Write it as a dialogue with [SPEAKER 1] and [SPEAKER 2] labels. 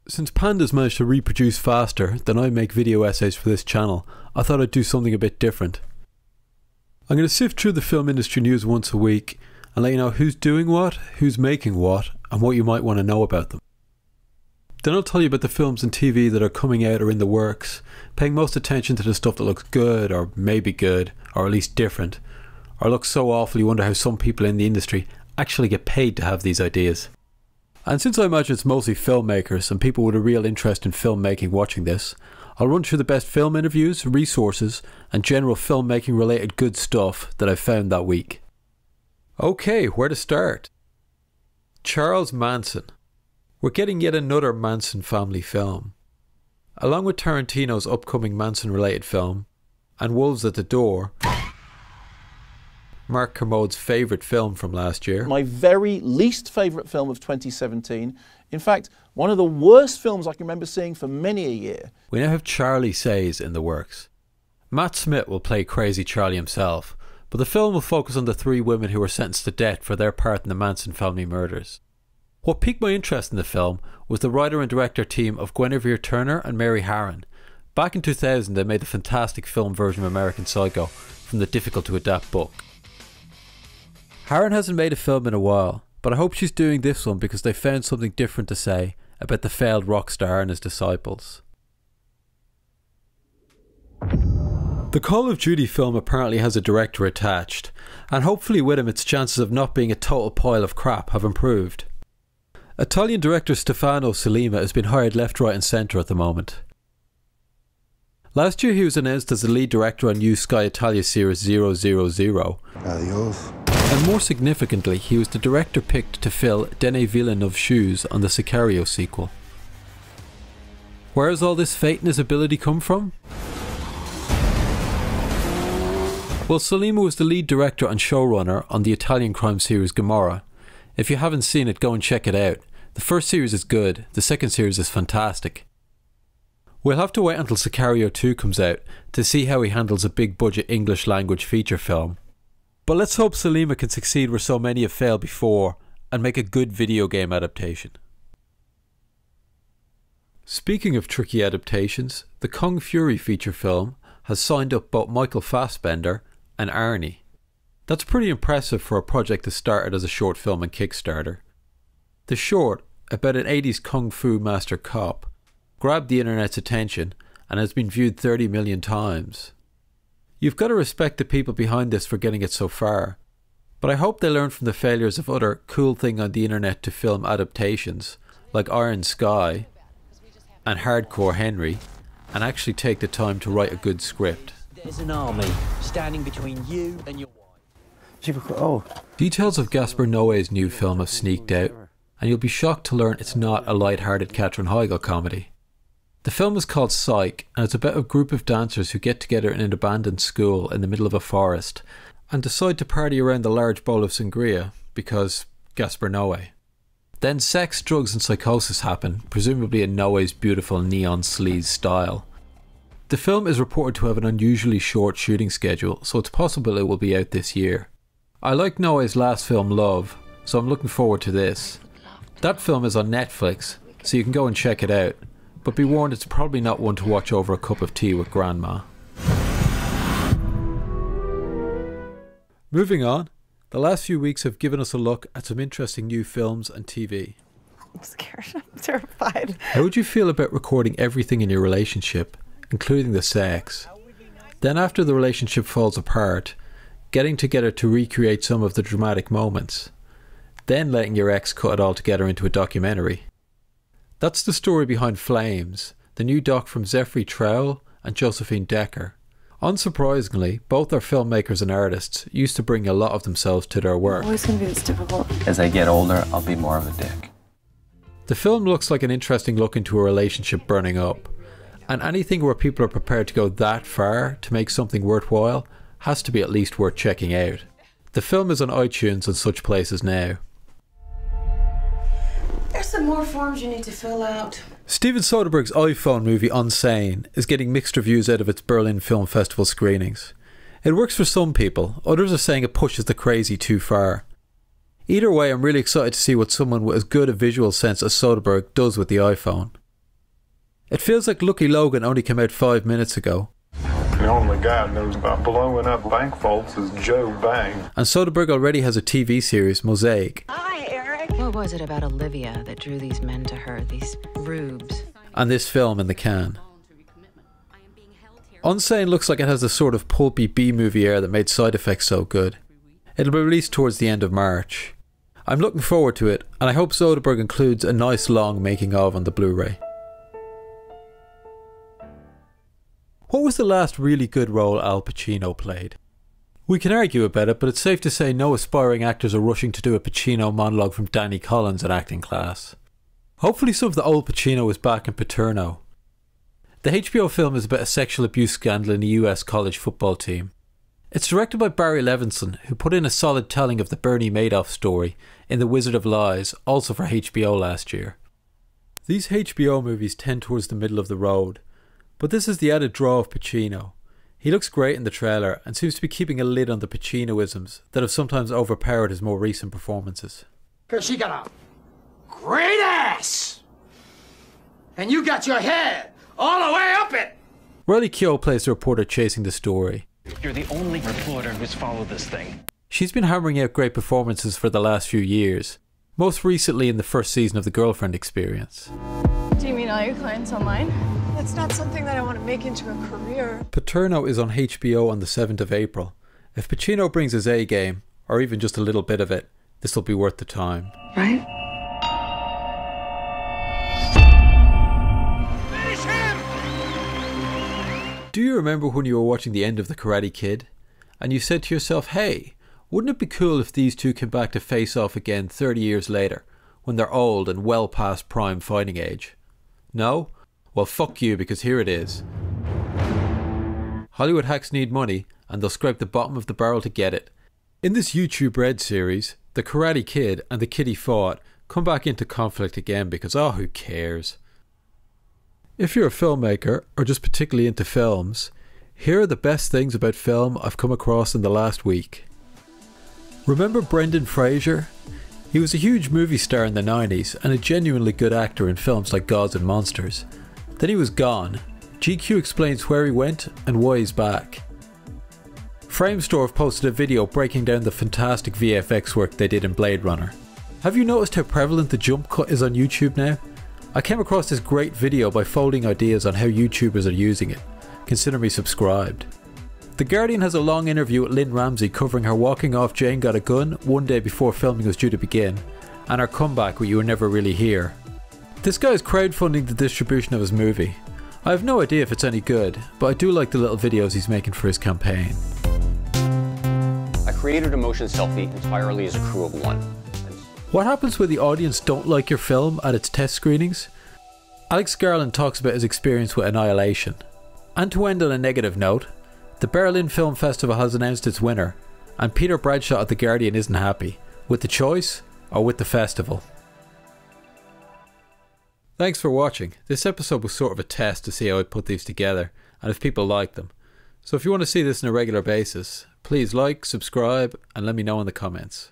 [SPEAKER 1] Since pandas manage to reproduce faster than I make video essays for this channel, I thought I'd do something a bit different. I'm going to sift through the film industry news once a week and let you know who's doing what, who's making what, and what you might want to know about them. Then I'll tell you about the films and TV that are coming out or in the works, paying most attention to the stuff that looks good, or maybe good, or at least different, or looks so awful you wonder how some people in the industry actually get paid to have these ideas. And since I imagine it's mostly filmmakers and people with a real interest in filmmaking watching this, I'll run through the best film interviews, resources, and general filmmaking related good stuff that I've found that week. Okay, where to start? Charles Manson. We're getting yet another Manson Family film. Along with Tarantino's upcoming Manson related film, and Wolves at the Door, Mark Kermode's favourite film from last year.
[SPEAKER 2] My very least favourite film of 2017. In fact, one of the worst films I can remember seeing for many a year.
[SPEAKER 1] We now have Charlie Says in the works. Matt Smith will play Crazy Charlie himself, but the film will focus on the three women who were sentenced to death for their part in the Manson family murders. What piqued my interest in the film was the writer and director team of Guinevere Turner and Mary Harron. Back in 2000 they made the fantastic film version of American Psycho from the difficult to adapt book. Harron hasn't made a film in a while, but I hope she's doing this one because they found something different to say about the failed rock star and his disciples. The Call of Duty film apparently has a director attached, and hopefully with him its chances of not being a total pile of crap have improved. Italian director Stefano Sollima has been hired left, right and centre at the moment. Last year he was announced as the lead director on new Sky Italia series 000.
[SPEAKER 3] Adios.
[SPEAKER 1] And more significantly, he was the director picked to fill Denis Villeneuve's shoes on the Sicario sequel. Where has all this fate and his ability come from? Well, Sollima was the lead director and showrunner on the Italian crime series Gomorrah. If you haven't seen it, go and check it out. The first series is good, the second series is fantastic. We'll have to wait until Sicario 2 comes out to see how he handles a big budget English language feature film. But let's hope Sollima can succeed where so many have failed before and make a good video game adaptation. Speaking of tricky adaptations, the Kung Fury feature film has signed up both Michael Fassbender and Arnie. That's pretty impressive for a project that started as a short film on Kickstarter. The short, about an 80s kung fu master cop, grabbed the internet's attention and has been viewed 30 million times. You've got to respect the people behind this for getting it so far, but I hope they learn from the failures of other cool thing on the internet to film adaptations like Iron Sky and Hardcore Henry and actually take the time to write a good script.
[SPEAKER 4] There's an army standing between you and your wife.
[SPEAKER 1] Details of Gasper Noe's new film have sneaked out, and you'll be shocked to learn it's not a light-hearted Katherine Heigl comedy. The film is called Psych, and it's about a group of dancers who get together in an abandoned school in the middle of a forest and decide to party around the large bowl of sangria because Gasper Noe. Then sex, drugs and psychosis happen, presumably in Noe's beautiful neon sleaze style. The film is reported to have an unusually short shooting schedule, so it's possible it will be out this year. I like Noe's last film Love, so I'm looking forward to this. That film is on Netflix, so you can go and check it out. But be warned, it's probably not one to watch over a cup of tea with grandma. Moving on, the last few weeks have given us a look at some interesting new films and TV.
[SPEAKER 5] I'm scared. I'm terrified.
[SPEAKER 1] How would you feel about recording everything in your relationship, including the sex? Then after the relationship falls apart, getting together to recreate some of the dramatic moments. Then letting your ex cut it all together into a documentary. That's the story behind Flames, the new doc from Zeffrey Trowell and Josephine Decker. Unsurprisingly, both are filmmakers and artists used to bring a lot of themselves to their work.
[SPEAKER 5] Always gonna be this difficult.
[SPEAKER 6] As I get older, I'll be more of a dick.
[SPEAKER 1] The film looks like an interesting look into a relationship burning up, and anything where people are prepared to go that far to make something worthwhile has to be at least worth checking out. The film is on iTunes and such places now.
[SPEAKER 7] There's some more forms you need to fill out.
[SPEAKER 1] Steven Soderbergh's iPhone movie Unsane is getting mixed reviews out of its Berlin Film Festival screenings. It works for some people, others are saying it pushes the crazy too far. Either way, I'm really excited to see what someone with as good a visual sense as Soderbergh does with the iPhone. It feels like Lucky Logan only came out 5 minutes ago.
[SPEAKER 3] The only guy who knows about blowing up bank vaults is Joe Bang.
[SPEAKER 1] And Soderbergh already has a TV series, Mosaic.
[SPEAKER 5] Hi, Eric.
[SPEAKER 8] What was it about Olivia that drew these men to her, these rubes?
[SPEAKER 1] And this film in the can. Unsane looks like it has the sort of pulpy B-movie air that made Side Effects so good. It'll be released towards the end of March. I'm looking forward to it, and I hope Soderbergh includes a nice long making of on the Blu-ray. What was the last really good role Al Pacino played? We can argue about it, but it's safe to say no aspiring actors are rushing to do a Pacino monologue from Danny Collins in acting class. Hopefully some of the old Pacino is back in Paterno. The HBO film is about a sexual abuse scandal in a US college football team. It's directed by Barry Levinson, who put in a solid telling of the Bernie Madoff story in The Wizard of Lies, also for HBO last year. These HBO movies tend towards the middle of the road, but this is the added draw of Pacino. He looks great in the trailer and seems to be keeping a lid on the Pacinoisms that have sometimes overpowered his more recent performances.
[SPEAKER 4] Cause she got a great ass! And you got your head all the way up it!
[SPEAKER 1] Riley Keough plays the reporter chasing the story.
[SPEAKER 9] You're the only reporter who's followed this thing.
[SPEAKER 1] She's been hammering out great performances for the last few years, most recently in the first season of The Girlfriend Experience.
[SPEAKER 5] Do you mean all your clients online? That's not something that I want to make into a career.
[SPEAKER 1] Paterno is on HBO on the 7th of April. If Pacino brings his A game, or even just a little bit of it, this will be worth the time.
[SPEAKER 5] Right?
[SPEAKER 1] Do you remember when you were watching the end of The Karate Kid, and you said to yourself, hey, wouldn't it be cool if these two came back to face off again 30 years later, when they're old and well past prime fighting age? No? Well, fuck you, because here it is. Hollywood hacks need money, and they'll scrape the bottom of the barrel to get it. In this YouTube Red series, The Karate Kid and the kid he fought come back into conflict again because, oh, who cares? If you're a filmmaker, or just particularly into films, here are the best things about film I've come across in the last week. Remember Brendan Fraser? He was a huge movie star in the 90s and a genuinely good actor in films like Gods and Monsters. Then he was gone. GQ explains where he went and why he's back. Framestore have posted a video breaking down the fantastic VFX work they did in Blade Runner. Have you noticed how prevalent the jump cut is on YouTube now? I came across this great video by folding ideas on how YouTubers are using it. Consider me subscribed. The Guardian has a long interview with Lynne Ramsey covering her walking off Jane Got a Gun one day before filming was due to begin, and her comeback where you were never really here. This guy is crowdfunding the distribution of his movie. I have no idea if it's any good, but I do like the little videos he's making for his campaign.
[SPEAKER 10] I created a Motion Selfie entirely as a crew of one.
[SPEAKER 1] What happens when the audience don't like your film at its test screenings? Alex Garland talks about his experience with Annihilation. And to end on a negative note, the Berlin Film Festival has announced its winner, and Peter Bradshaw at The Guardian isn't happy, with the choice or with the festival. Thanks for watching. This episode was sort of a test to see how I put these together, and if people like them. So if you want to see this on a regular basis, please like, subscribe, and let me know in the comments.